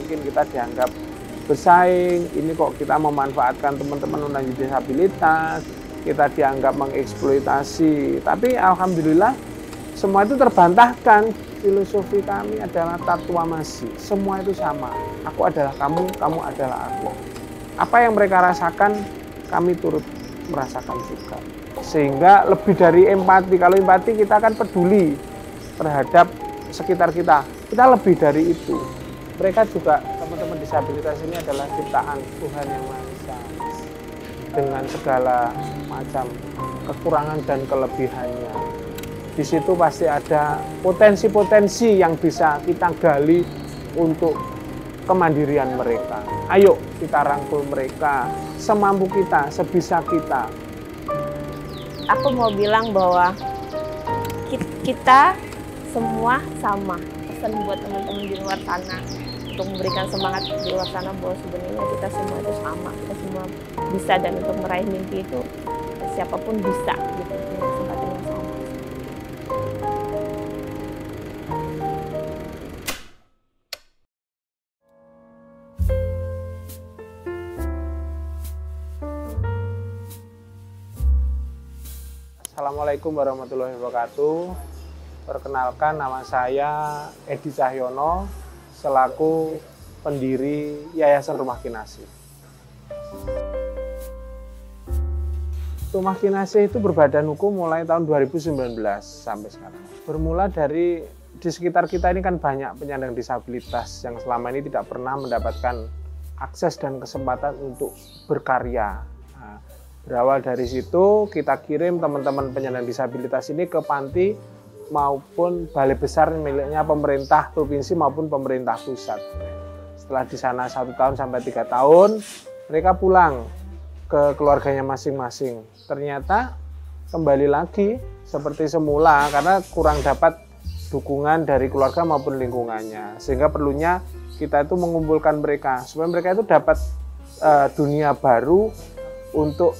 mungkin kita dianggap bersaing, ini kok kita memanfaatkan teman-teman penyandang disabilitas, kita dianggap mengeksploitasi. Tapi alhamdulillah semua itu terbantahkan. Filosofi kami adalah tatwa masih, semua itu sama. Aku adalah kamu, kamu adalah aku. Apa yang mereka rasakan, kami turut merasakan juga. Sehingga lebih dari empati, kalau empati kita akan peduli terhadap sekitar kita. Kita lebih dari itu. Mereka juga, teman-teman disabilitas ini adalah ciptaan Tuhan Yang Maha Esa. Dengan segala macam kekurangan dan kelebihannya. Di situ pasti ada potensi-potensi yang bisa kita gali untuk kemandirian mereka. Ayo kita rangkul mereka semampu kita, sebisa kita. Aku mau bilang bahwa kita semua sama. Pesan buat teman-teman di luar sana untuk memberikan semangat di luar sana bahwa sebenarnya kita semua itu sama, kita semua bisa, dan untuk meraih mimpi itu siapapun bisa gitu, punya kesempatan yang sama. Assalamualaikum warahmatullahi wabarakatuh. Perkenalkan, nama saya Edi Cahyono selaku pendiri Yayasan Rumah Kinasih. Rumah Kinasih itu berbadan hukum mulai tahun 2019 sampai sekarang. Bermula dari di sekitar kita ini kan banyak penyandang disabilitas yang selama ini tidak pernah mendapatkan akses dan kesempatan untuk berkarya. Nah, berawal dari situ kita kirim teman-teman penyandang disabilitas ini ke panti maupun balai besar miliknya pemerintah provinsi maupun pemerintah pusat. Setelah di sana 1 tahun sampai 3 tahun, mereka pulang ke keluarganya masing-masing. Ternyata kembali lagi seperti semula karena kurang dapat dukungan dari keluarga maupun lingkungannya. Sehingga perlunya kita itu mengumpulkan mereka supaya mereka itu dapat dunia baru untuk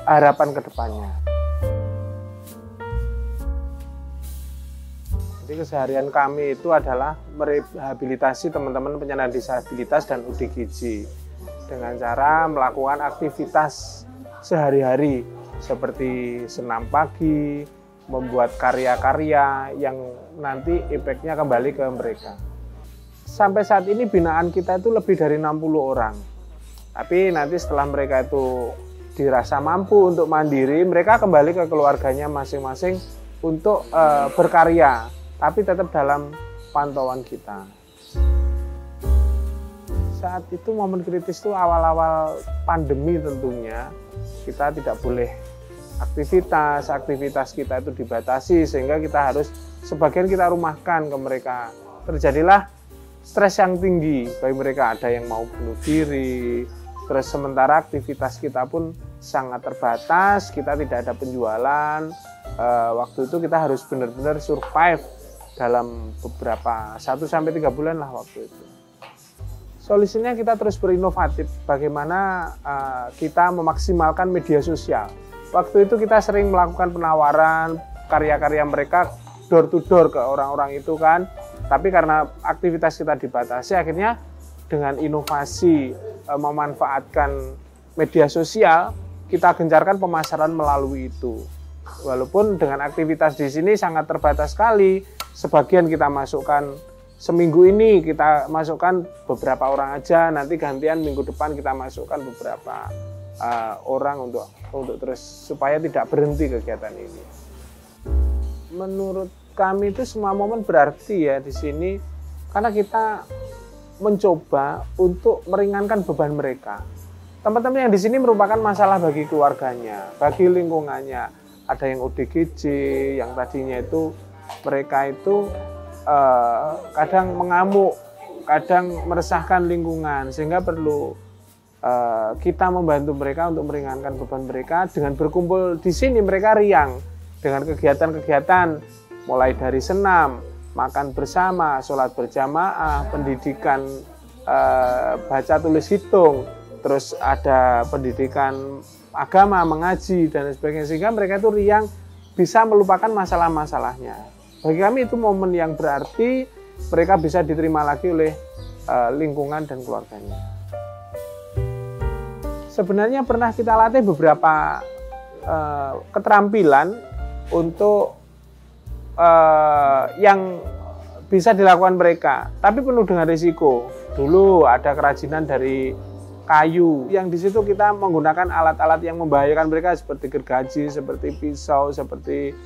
harapan ke depannya. Jadi keseharian kami itu adalah merehabilitasi teman-teman penyandang disabilitas dan ODGJ dengan cara melakukan aktivitas sehari-hari seperti senam pagi, membuat karya-karya yang nanti efeknya kembali ke mereka. Sampai saat ini binaan kita itu lebih dari 60 orang. Tapi nanti setelah mereka itu dirasa mampu untuk mandiri, mereka kembali ke keluarganya masing-masing untuk berkarya, tapi tetap dalam pantauan kita. Saat itu momen kritis itu awal-awal pandemi tentunya, kita tidak boleh aktivitas kita itu dibatasi sehingga kita harus sebagian kita rumahkan ke mereka. Terjadilah stres yang tinggi bagi mereka, ada yang mau bunuh diri, terus sementara aktivitas kita pun sangat terbatas, kita tidak ada penjualan. Waktu itu kita harus benar-benar survive dalam beberapa 1-3 bulan lah waktu itu. Solusinya kita terus berinovatif, bagaimana kita memaksimalkan media sosial. Waktu itu kita sering melakukan penawaran karya-karya mereka door to door ke orang-orang itu kan. Tapi karena aktivitas kita dibatasi, akhirnya dengan inovasi memanfaatkan media sosial, kita gencarkan pemasaran melalui itu. Walaupun dengan aktivitas di sini sangat terbatas sekali, sebagian kita masukkan seminggu ini kita masukkan beberapa orang aja, nanti gantian minggu depan kita masukkan beberapa orang untuk terus supaya tidak berhenti kegiatan ini. Menurut kami itu semua momen berarti ya di sini karena kita mencoba untuk meringankan beban mereka. Teman-teman yang di sini merupakan masalah bagi keluarganya, bagi lingkungannya. Ada yang ODGJ, yang tadinya itu mereka itu kadang mengamuk, kadang meresahkan lingkungan, sehingga perlu kita membantu mereka untuk meringankan beban mereka. Dengan berkumpul di sini mereka riang dengan kegiatan-kegiatan mulai dari senam, makan bersama, sholat berjamaah, pendidikan baca tulis hitung, terus ada pendidikan agama, mengaji dan sebagainya, sehingga mereka itu riang bisa melupakan masalah-masalahnya. Bagi kami itu momen yang berarti, mereka bisa diterima lagi oleh lingkungan dan keluarganya. Sebenarnya pernah kita latih beberapa keterampilan untuk yang bisa dilakukan mereka, tapi penuh dengan risiko. Dulu ada kerajinan dari kayu, yang di situ kita menggunakan alat-alat yang membahayakan mereka seperti gergaji, seperti pisau, seperti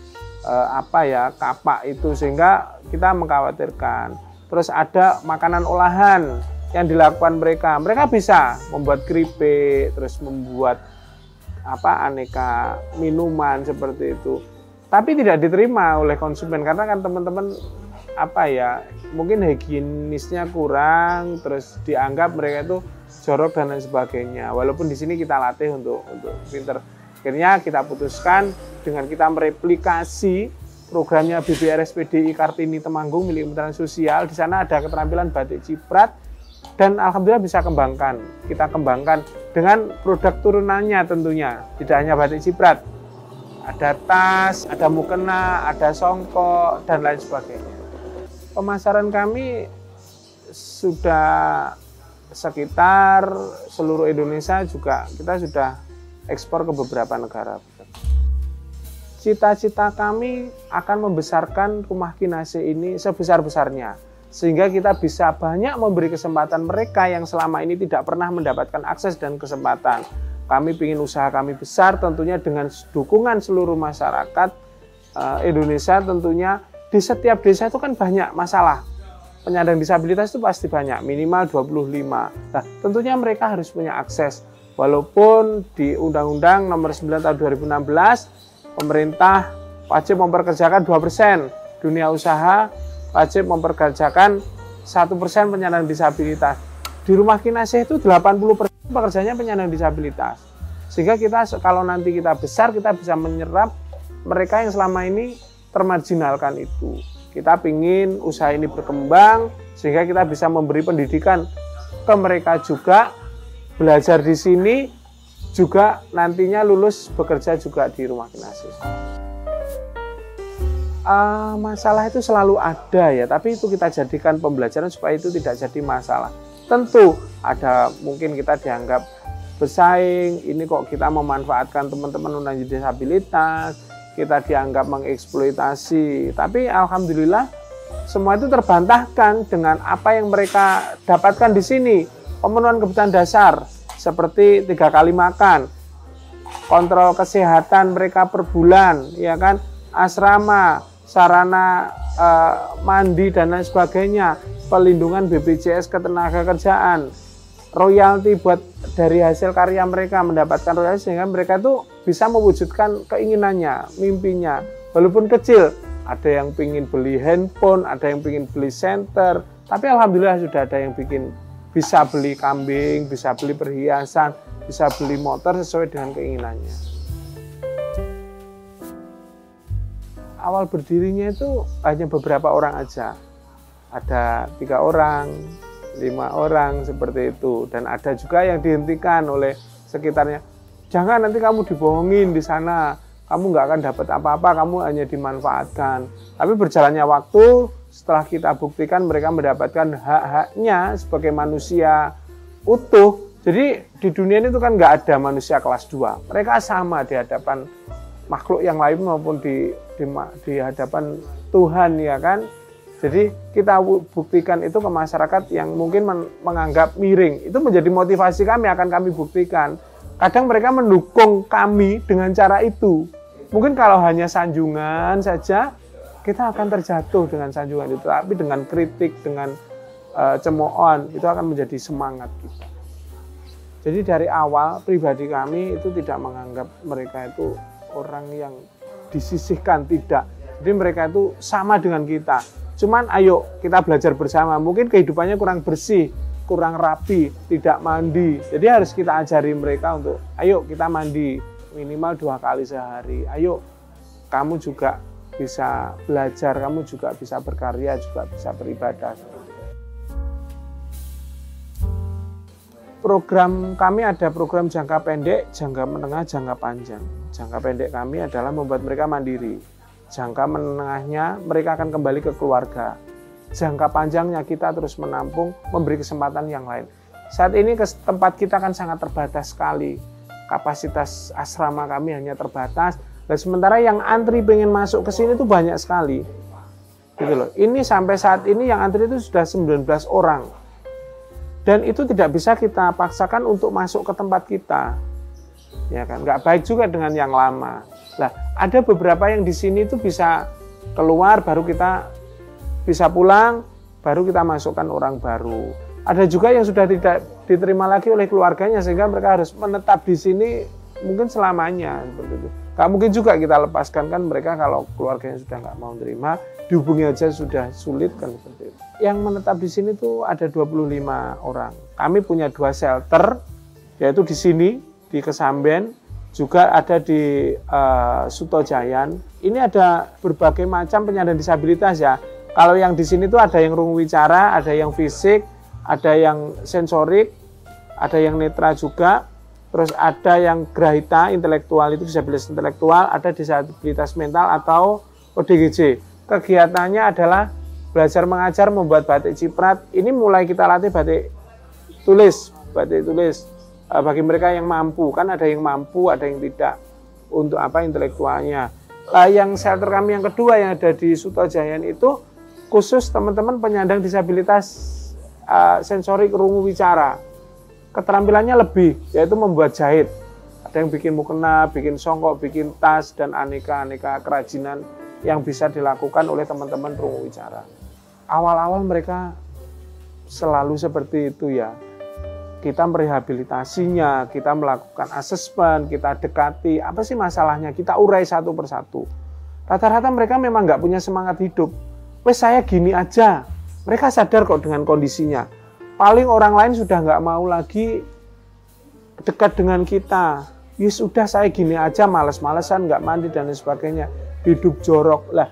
kapak itu, sehingga kita mengkhawatirkan. Terus ada makanan olahan yang dilakukan mereka. Mereka bisa membuat keripik, terus membuat aneka minuman seperti itu. Tapi tidak diterima oleh konsumen karena kan teman-teman mungkin higienisnya kurang, terus dianggap mereka itu jorok dan lain sebagainya. Walaupun di sini kita latih untuk pinter. Akhirnya kita putuskan dengan kita mereplikasi programnya BBRSPDI Kartini Temanggung milik Kementerian Sosial. Di sana ada keterampilan batik ciprat dan alhamdulillah bisa kembangkan. Kita kembangkan dengan produk turunannya tentunya. Tidak hanya batik ciprat. Ada tas, ada mukena, ada songkok dan lain sebagainya. Pemasaran kami sudah sekitar seluruh Indonesia, juga kita sudah ekspor ke beberapa negara. Cita-cita kami akan membesarkan Rumah Kinase ini sebesar-besarnya, sehingga kita bisa banyak memberi kesempatan mereka yang selama ini tidak pernah mendapatkan akses dan kesempatan. Kami ingin usaha kami besar tentunya dengan dukungan seluruh masyarakat Indonesia. Tentunya di setiap desa itu kan banyak masalah. Penyandang disabilitas itu pasti banyak, minimal 25. Nah, tentunya mereka harus punya akses. Walaupun di Undang-Undang Nomor 9 Tahun 2016, pemerintah wajib memperkerjakan 2%. Dunia usaha wajib memperkerjakan 1% penyandang disabilitas. Di Rumah Kinase itu 80% pekerjanya penyandang disabilitas. Sehingga kita kalau nanti kita besar, kita bisa menyerap mereka yang selama ini termarginalkan itu. Kita ingin usaha ini berkembang sehingga kita bisa memberi pendidikan ke mereka juga, belajar di sini juga nantinya lulus bekerja juga di Rumah Kinase. Masalah itu selalu ada ya, tapi itu kita jadikan pembelajaran supaya itu tidak jadi masalah. Tentu ada mungkin kita dianggap bersaing, ini kok kita memanfaatkan teman-teman penyandang disabilitas, kita dianggap mengeksploitasi. Tapi alhamdulillah semua itu terbantahkan dengan apa yang mereka dapatkan di sini. Pemenuhan kebutuhan dasar seperti 3 kali makan, kontrol kesehatan mereka per bulan, ya kan, asrama, sarana mandi dan lain sebagainya, pelindungan BPJS ketenagakerjaan, royalti buat dari hasil karya mereka, mendapatkan royalti sehingga mereka tuh bisa mewujudkan keinginannya, mimpinya, walaupun kecil. Ada yang ingin beli handphone, ada yang ingin beli senter, tapi alhamdulillah sudah ada yang bisa beli kambing, bisa beli perhiasan, bisa beli motor sesuai dengan keinginannya. Awal berdirinya itu hanya beberapa orang aja, ada 3 orang, 5 orang seperti itu, dan ada juga yang dihentikan oleh sekitarnya. Jangan nanti kamu dibohongin di sana, kamu nggak akan dapat apa-apa, kamu hanya dimanfaatkan. Tapi berjalannya waktu, setelah kita buktikan mereka mendapatkan hak-haknya sebagai manusia utuh. Jadi di dunia ini itu kan nggak ada manusia kelas 2. Mereka sama di hadapan makhluk yang lain maupun di hadapan Tuhan, ya kan. Jadi kita buktikan itu ke masyarakat yang mungkin menganggap miring. Itu menjadi motivasi kami, akan kami buktikan. Kadang mereka mendukung kami dengan cara itu. Mungkin kalau hanya sanjungan saja, kita akan terjatuh dengan sanjungan itu. Tapi dengan kritik, dengan cemoohan, itu akan menjadi semangat kita. Jadi dari awal, pribadi kami itu tidak menganggap mereka itu orang yang disisihkan, tidak. Jadi mereka itu sama dengan kita. Cuman ayo kita belajar bersama. Mungkin kehidupannya kurang bersih, kurang rapi, tidak mandi. Jadi harus kita ajari mereka untuk ayo kita mandi minimal 2 kali sehari. Ayo kamu juga bisa belajar, kamu juga bisa berkarya, juga bisa beribadah. Program kami ada program jangka pendek, jangka menengah, jangka panjang. Jangka pendek kami adalah membuat mereka mandiri. Jangka menengahnya mereka akan kembali ke keluarga. jangka panjangnya kita terus menampung, memberi kesempatan yang lain. Saat ini tempat kita kan sangat terbatas sekali. Kapasitas asrama kami hanya terbatas. Dan sementara yang antri pengen masuk ke sini itu banyak sekali. Gitu loh. Ini sampai saat ini yang antri itu sudah 19 orang. Dan itu tidak bisa kita paksakan untuk masuk ke tempat kita. Ya kan, nggak baik juga dengan yang lama. Nah, ada beberapa yang di sini itu bisa keluar, baru kita bisa pulang, baru kita masukkan orang baru. Ada juga yang sudah tidak diterima lagi oleh keluarganya sehingga mereka harus menetap di sini mungkin selamanya seperti itu. Gak mungkin juga kita lepaskan kan mereka kalau keluarganya sudah nggak mau terima, dihubungi aja sudah sulit kan seperti itu. Yang menetap di sini tuh ada 25 orang. Kami punya 2 shelter, yaitu di sini di Kesamben, juga ada di Sutojayan. Ini ada berbagai macam penyandang disabilitas ya. Kalau yang di sini tuh ada yang rungu wicara, ada yang fisik, ada yang sensorik, ada yang netra juga, terus ada yang grahita, intelektual itu disabilitas intelektual, ada disabilitas mental atau ODGJ. Kegiatannya adalah belajar mengajar, membuat batik ciprat. Ini mulai kita latih batik tulis. Bagi mereka yang mampu, kan ada yang mampu, ada yang tidak. Untuk apa intelektualnya. Lah yang shelter kami yang kedua yang ada di Sutojayan itu khusus teman-teman penyandang disabilitas sensorik rungu wicara. Keterampilannya lebih, yaitu membuat jahit. Ada yang bikin mukena, bikin songkok, bikin tas, dan aneka-aneka kerajinan yang bisa dilakukan oleh teman-teman rungu wicara. Awal-awal mereka selalu seperti itu ya. Kita merehabilitasinya, kita melakukan asesmen, kita dekati, apa sih masalahnya, kita urai satu persatu. Rata-rata mereka memang nggak punya semangat hidup. Wes saya gini aja. Mereka sadar kok dengan kondisinya. Paling orang lain sudah nggak mau lagi dekat dengan kita. Ya sudah saya gini aja, males-malesan, nggak mandi dan lain sebagainya. Hidup jorok. Lah,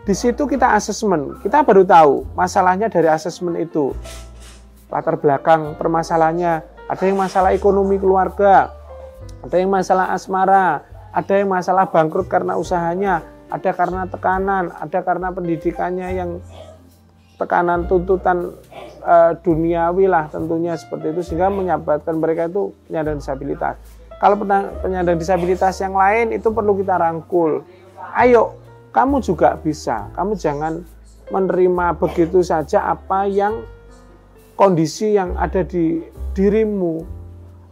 di situ kita asesmen. Kita baru tahu masalahnya dari asesmen itu. Latar belakang permasalahannya. Ada yang masalah ekonomi keluarga. Ada yang masalah asmara. Ada yang masalah bangkrut karena usahanya. Ada karena tekanan. Ada karena pendidikannya yang tekanan tuntutan duniawi lah tentunya seperti itu sehingga menyebabkan mereka itu penyandang disabilitas. Kalau penyandang disabilitas yang lain itu perlu kita rangkul. Ayo, kamu juga bisa. Kamu jangan menerima begitu saja apa yang kondisi yang ada di dirimu.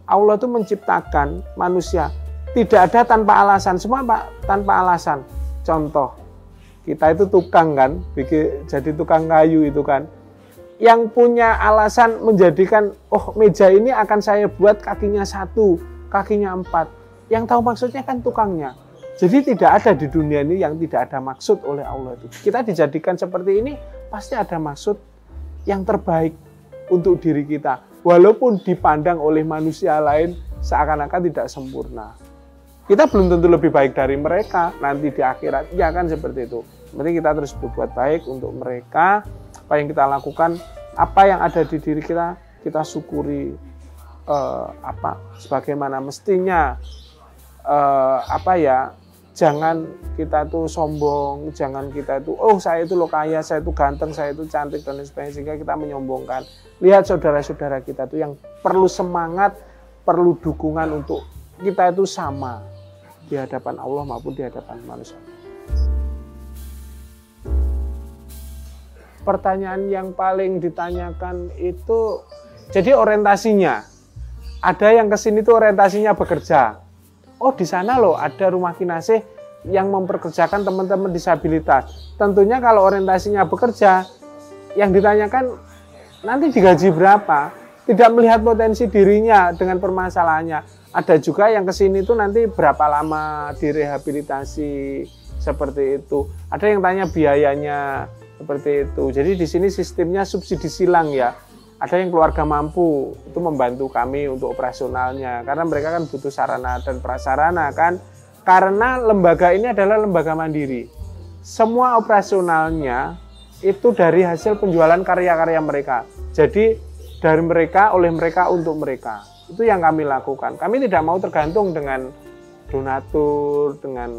Allah itu menciptakan manusia tidak ada tanpa alasan, semua tanpa alasan. Contoh, kita itu tukang kan, jadi tukang kayu itu kan. Yang punya alasan menjadikan, oh meja ini akan saya buat kakinya 1, kakinya 4. Yang tahu maksudnya kan tukangnya. Jadi tidak ada di dunia ini yang tidak ada maksud oleh Allah itu. Kita dijadikan seperti ini, pasti ada maksud yang terbaik untuk diri kita. Walaupun dipandang oleh manusia lain seakan-akan tidak sempurna. Kita belum tentu lebih baik dari mereka nanti di akhirat. Ya kan seperti itu. Penting kita terus berbuat baik untuk mereka. Apa yang kita lakukan, apa yang ada di diri kita, kita syukuri sebagaimana mestinya. Jangan kita tuh sombong, jangan kita itu saya itu loh kaya, saya itu ganteng, saya itu cantik dan lain sebagainya sehingga kita menyombongkan. Lihat saudara-saudara kita tuh yang perlu semangat, perlu dukungan untuk kita itu sama di hadapan Allah maupun di hadapan manusia. Pertanyaan yang paling ditanyakan itu, jadi orientasinya, ada yang kesini tuh orientasinya bekerja. Oh di sana loh ada rumah kinasih yang memperkerjakan teman-teman disabilitas. Tentunya kalau orientasinya bekerja, yang ditanyakan nanti digaji berapa, tidak melihat potensi dirinya dengan permasalahannya. Ada juga yang kesini tuh nanti berapa lama direhabilitasi seperti itu. Ada yang tanya biayanya seperti itu. Jadi di sini sistemnya subsidi silang ya. Ada yang keluarga mampu itu membantu kami untuk operasionalnya karena mereka kan butuh sarana dan prasarana kan. Karena lembaga ini adalah lembaga mandiri. Semua operasionalnya itu dari hasil penjualan karya-karya mereka. Jadi dari mereka, oleh mereka, untuk mereka. Itu yang kami lakukan. Kami tidak mau tergantung dengan donatur, dengan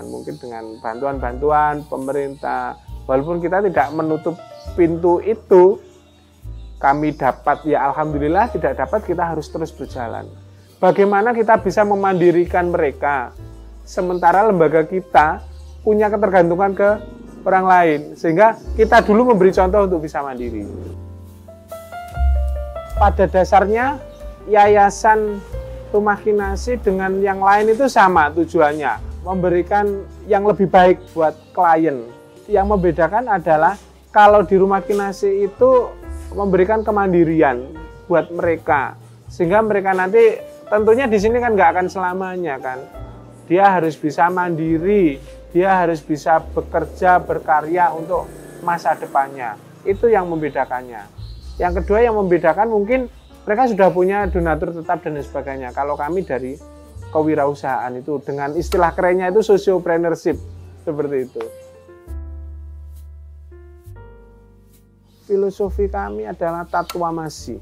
mungkin dengan bantuan-bantuan pemerintah. Walaupun kita tidak menutup pintu itu, kami dapat, ya alhamdulillah, tidak dapat, kita harus terus berjalan. Bagaimana kita bisa memandirikan mereka, sementara lembaga kita punya ketergantungan ke orang lain, sehingga kita dulu memberi contoh untuk bisa mandiri. Pada dasarnya, Yayasan Rumah Kinasih dengan yang lain itu sama tujuannya, memberikan yang lebih baik buat klien. Yang membedakan adalah kalau di Rumah Kinasih itu memberikan kemandirian buat mereka, sehingga mereka nanti tentunya di sini kan nggak akan selamanya kan. Dia harus bisa mandiri, dia harus bisa bekerja, berkarya untuk masa depannya. Itu yang membedakannya. Yang kedua yang membedakan mungkin mereka sudah punya donatur tetap dan sebagainya. Kalau kami dari kewirausahaan itu dengan istilah kerennya itu sociopreneurship, seperti itu. Filosofi kami adalah tatwamasi.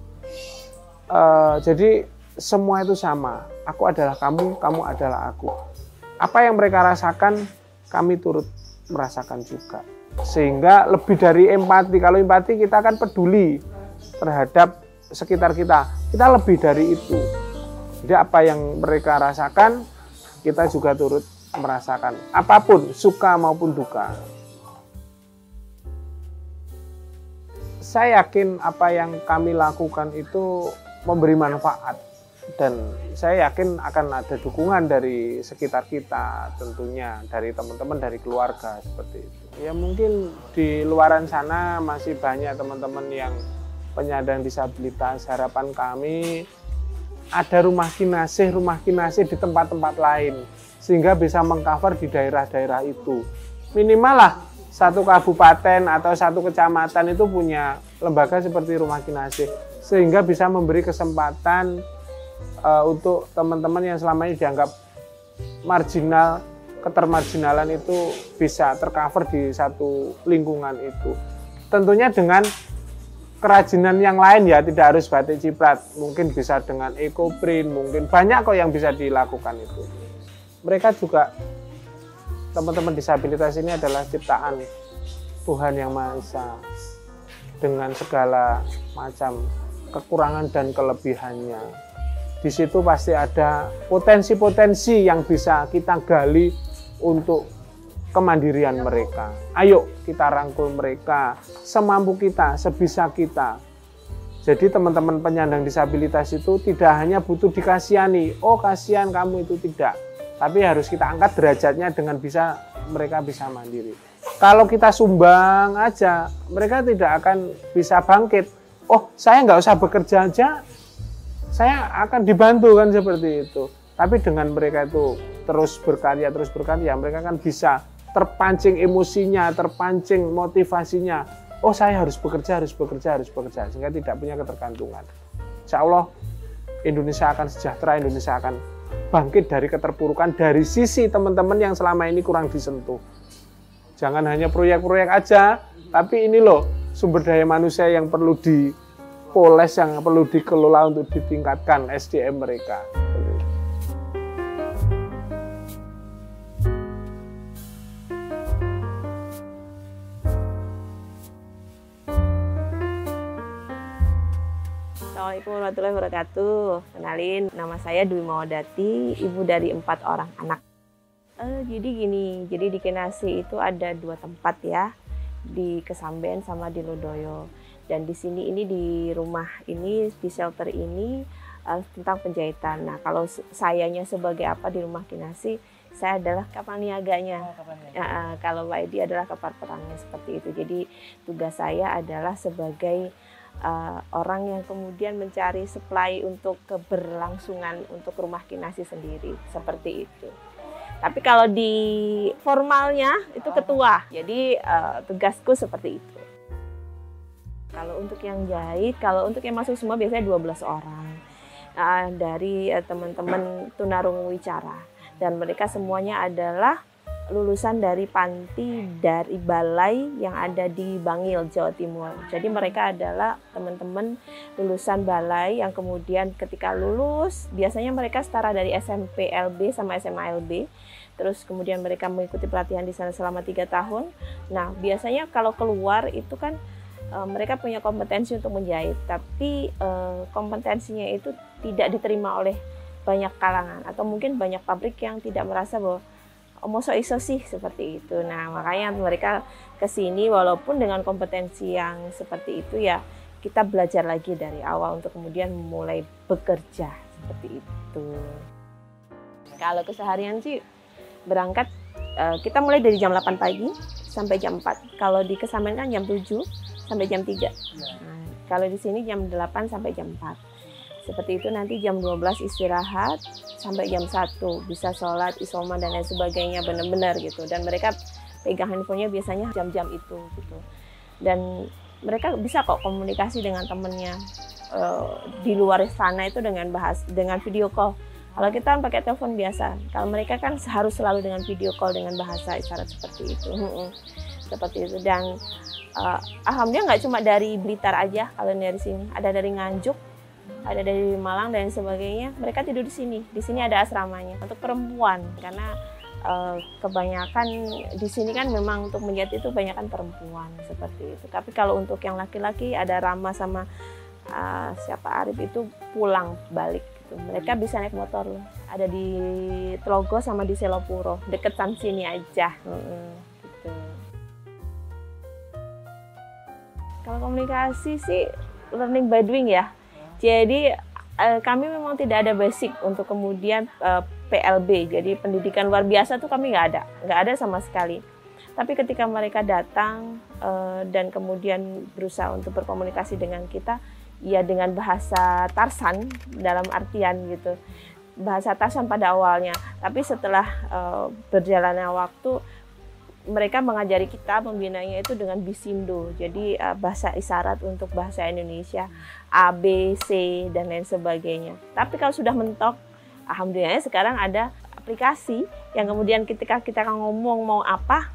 Jadi semua itu sama. Aku adalah kamu, kamu adalah aku. Apa yang mereka rasakan, kami turut merasakan juga. Sehingga lebih dari empati. Kalau empati kita kan peduli terhadap sekitar kita. Kita lebih dari itu. Jadi apa yang mereka rasakan, kita juga turut merasakan. Apapun, suka maupun duka. Saya yakin apa yang kami lakukan itu memberi manfaat. Dan saya yakin akan ada dukungan dari sekitar kita, tentunya dari teman-teman, dari keluarga, seperti itu. Ya mungkin di luaran sana masih banyak teman-teman yang penyandang disabilitas. Harapan kami ada rumah kinasih di tempat-tempat lain, sehingga bisa mengcover di daerah-daerah itu. Minimal lah satu kabupaten atau satu kecamatan itu punya lembaga seperti Rumah Kinasih, sehingga bisa memberi kesempatan untuk teman-teman yang selama ini dianggap marginal, ketermarginalan itu bisa tercover di satu lingkungan itu. Tentunya dengan kerajinan yang lain ya, tidak harus batik ciprat, mungkin bisa dengan ekoprint, mungkin banyak kok yang bisa dilakukan itu. Mereka juga, teman-teman disabilitas ini adalah ciptaan Tuhan Yang Maha Esa dengan segala macam kekurangan dan kelebihannya. Di situ pasti ada potensi-potensi yang bisa kita gali untuk kemandirian mereka. Ayo kita rangkul mereka semampu kita, sebisa kita. Jadi teman-teman penyandang disabilitas itu tidak hanya butuh dikasihani, oh kasihan kamu itu, tidak. Tapi harus kita angkat derajatnya dengan mereka bisa mandiri. Kalau kita sumbang aja, mereka tidak akan bisa bangkit. Oh, saya nggak usah bekerja aja, saya akan dibantu kan, seperti itu. Tapi dengan mereka itu terus berkarya, mereka kan bisa terpancing emosinya, terpancing motivasinya. Oh, saya harus bekerja, sehingga tidak punya ketergantungan. Insya Allah Indonesia akan sejahtera, Indonesia akan bangkit dari keterpurukan dari sisi teman-teman yang selama ini kurang disentuh. Jangan hanya proyek-proyek aja, tapi ini loh sumber daya manusia yang perlu dipoles, yang perlu dikelola untuk ditingkatkan SDM mereka. Assalamualaikum warahmatullahi wabarakatuh. Kenalin, nama saya Dwi Mawadati, ibu dari 4 orang anak. Jadi gini, jadi di Kinasih itu ada 2 tempat ya, di Kesamben sama di Lodoyo. Dan di sini ini di rumah ini, di shelter ini tentang penjahitan. Nah, kalau sayanya sebagai apa di Rumah Kinasih, saya adalah kapal niaganya. Kalau Pak Edi adalah kapal perangnya, seperti itu. Jadi tugas saya adalah sebagai orang yang kemudian mencari supply untuk keberlangsungan untuk Rumah Kinasih sendiri, seperti itu. Tapi kalau di formalnya itu ketua, jadi tugasku seperti itu. Kalau untuk yang jahit, kalau untuk yang masuk semua biasanya 12 orang dari teman-teman tunarungu wicara, dan mereka semuanya adalah lulusan dari panti dari balai yang ada di Bangil, Jawa Timur. Jadi mereka adalah teman-teman lulusan balai yang kemudian ketika lulus, biasanya mereka setara dari SMP LB sama SMA LB. terus kemudian mereka mengikuti pelatihan di sana selama 3 tahun. Nah, biasanya kalau keluar itu kan mereka punya kompetensi untuk menjahit, tapi kompetensinya itu tidak diterima oleh banyak kalangan, atau mungkin banyak pabrik yang tidak merasa bahwa mosok iso sih seperti itu. Nah, makanya mereka ke sini walaupun dengan kompetensi yang seperti itu ya, kita belajar lagi dari awal untuk kemudian mulai bekerja seperti itu. Kalau keseharian sih berangkat kita mulai dari jam 8 pagi sampai jam 4. Kalau di Kesamen kan jam 7 sampai jam 3. Nah, kalau di sini jam 8 sampai jam 4. Seperti itu, nanti jam 12 istirahat sampai jam 1 bisa sholat, isoma dan lain sebagainya benar-benar gitu. Dan mereka pegang handphonenya biasanya jam-jam itu gitu. Dan mereka bisa kok komunikasi dengan temennya di luar sana itu dengan video call. Kalau kita kan pakai telepon biasa, kalau mereka kan harus selalu dengan video call dengan bahasa isyarat seperti itu. Seperti itu. Dan alhamdulillah nggak cuma dari Blitar aja kalau dari sini, ada dari Nganjuk, ada dari Malang dan sebagainya. Mereka tidur di sini. Di sini ada asramanya untuk perempuan, karena kebanyakan di sini kan memang untuk menjahit itu kebanyakan perempuan seperti itu. Tapi kalau untuk yang laki-laki ada Rama sama siapa Arif itu pulang balik gitu. Mereka bisa naik motor loh. Ada di Tlogo sama di Selopuro, deketan sini aja. Gitu. Kalau komunikasi sih learning by doing ya. Jadi kami memang tidak ada basic untuk kemudian PLB, jadi pendidikan luar biasa tuh kami nggak ada sama sekali. Tapi ketika mereka datang dan kemudian berusaha untuk berkomunikasi dengan kita, ya dengan bahasa Tarsan dalam artian gitu, bahasa Tarsan pada awalnya. Tapi setelah berjalannya waktu, mereka mengajari kita membinanya itu dengan Bisindo, jadi bahasa isyarat untuk bahasa Indonesia, A, B, C, dan lain sebagainya. Tapi kalau sudah mentok, alhamdulillah sekarang ada aplikasi yang kemudian ketika kita ngomong mau apa,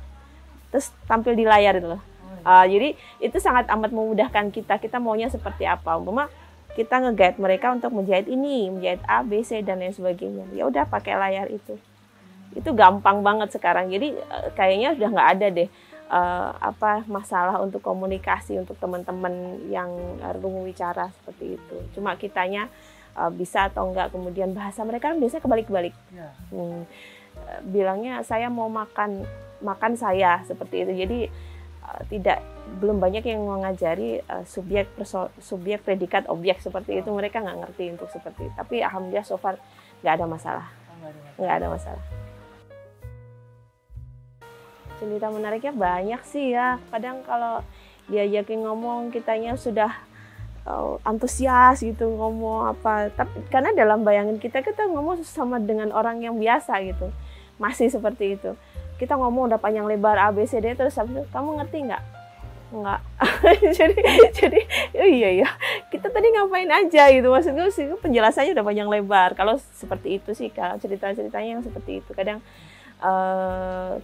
terus tampil di layar itu loh. Jadi itu sangat amat memudahkan kita maunya seperti apa. Umpama kita nge-guide mereka untuk menjahit ini, menjahit A, B, C, dan lain sebagainya. Ya udah pakai layar itu. Itu gampang banget sekarang. Jadi kayaknya sudah nggak ada deh masalah untuk komunikasi untuk teman-teman yang rungu wicara seperti itu. Cuma kitanya bisa atau enggak, kemudian bahasa mereka kan biasanya kebalik-balik. Bilangnya saya mau makan saya seperti itu. Jadi belum banyak yang mengajari subjek predikat objek seperti itu. Mereka nggak ngerti untuk seperti itu. Tapi alhamdulillah so far nggak ada masalah. Nggak ada masalah. Cerita menariknya banyak sih ya. Kadang kalau diajakin ngomong kitanya sudah antusias gitu ngomong apa. Tapi karena dalam bayangan kita ngomong sama dengan orang yang biasa gitu. Masih seperti itu. Kita ngomong udah panjang lebar A, B, C, D, terus habis itu kamu ngerti nggak? Nggak. jadi iya. Kita tadi ngapain aja gitu. Maksudnya sih penjelasannya udah panjang lebar. Kalau seperti itu sih, kalau cerita-ceritanya yang seperti itu. Kadang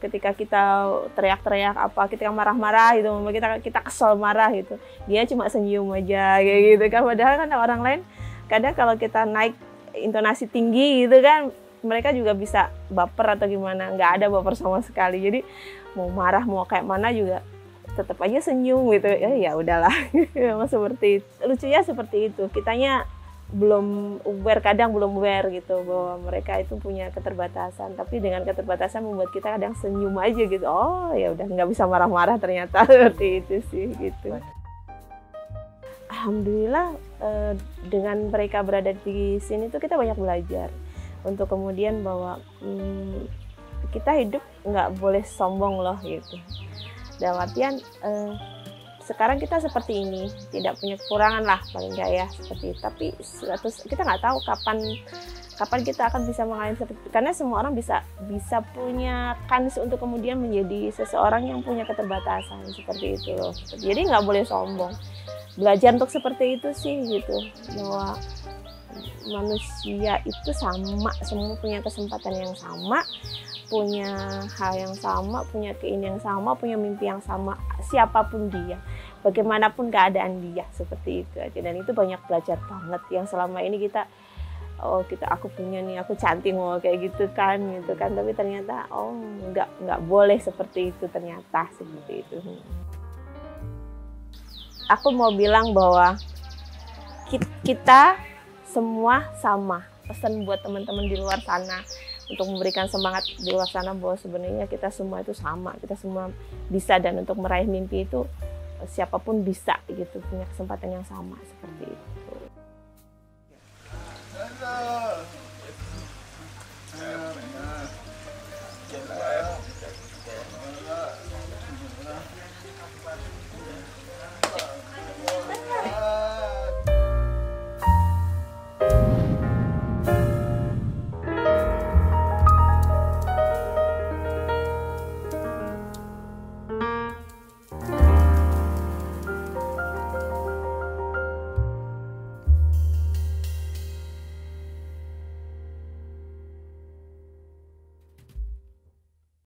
ketika kita teriak-teriak apa, ketika marah-marah gitu, kita kesel marah gitu, dia cuma senyum aja kayak gitu kan. Padahal kan orang lain kadang kalau kita naik intonasi tinggi gitu kan, mereka juga bisa baper atau gimana. Nggak ada baper sama sekali. Jadi mau marah mau kayak mana juga tetap aja senyum gitu. Ya udahlah. Memang seperti itu. Lucunya seperti itu. Kitanya belum aware gitu bahwa mereka itu punya keterbatasan, tapi dengan keterbatasan membuat kita kadang senyum aja gitu. Oh ya udah, nggak bisa marah-marah ternyata. Seperti itu sih gitu. Alhamdulillah dengan mereka berada di sini tuh kita banyak belajar untuk kemudian bahwa kita hidup nggak boleh sombong loh gitu. Dalam artian sekarang kita seperti ini, tidak punya kekurangan lah paling nggak ya seperti itu. Tapi kita nggak tahu kapan kita akan bisa mengalami seperti itu. Karena semua orang bisa punya kans untuk kemudian menjadi seseorang yang punya keterbatasan seperti itu loh. Jadi nggak boleh sombong. Belajar untuk seperti itu sih gitu, bahwa manusia itu sama, semua punya kesempatan yang sama, punya hal yang sama, punya keinginan yang sama, punya mimpi yang sama, siapapun dia, bagaimanapun keadaan dia, seperti itu aja. Dan itu banyak belajar banget yang selama ini kita oh aku punya nih, aku cantik mau kayak gitu kan. Tapi ternyata nggak boleh seperti itu, ternyata seperti itu. Aku mau bilang bahwa kita semua sama. Pesan buat teman-teman di luar sana untuk memberikan semangat di luar sana bahwa sebenarnya kita semua itu sama, kita semua bisa, dan untuk meraih mimpi itu siapapun bisa gitu, punya kesempatan yang sama seperti itu.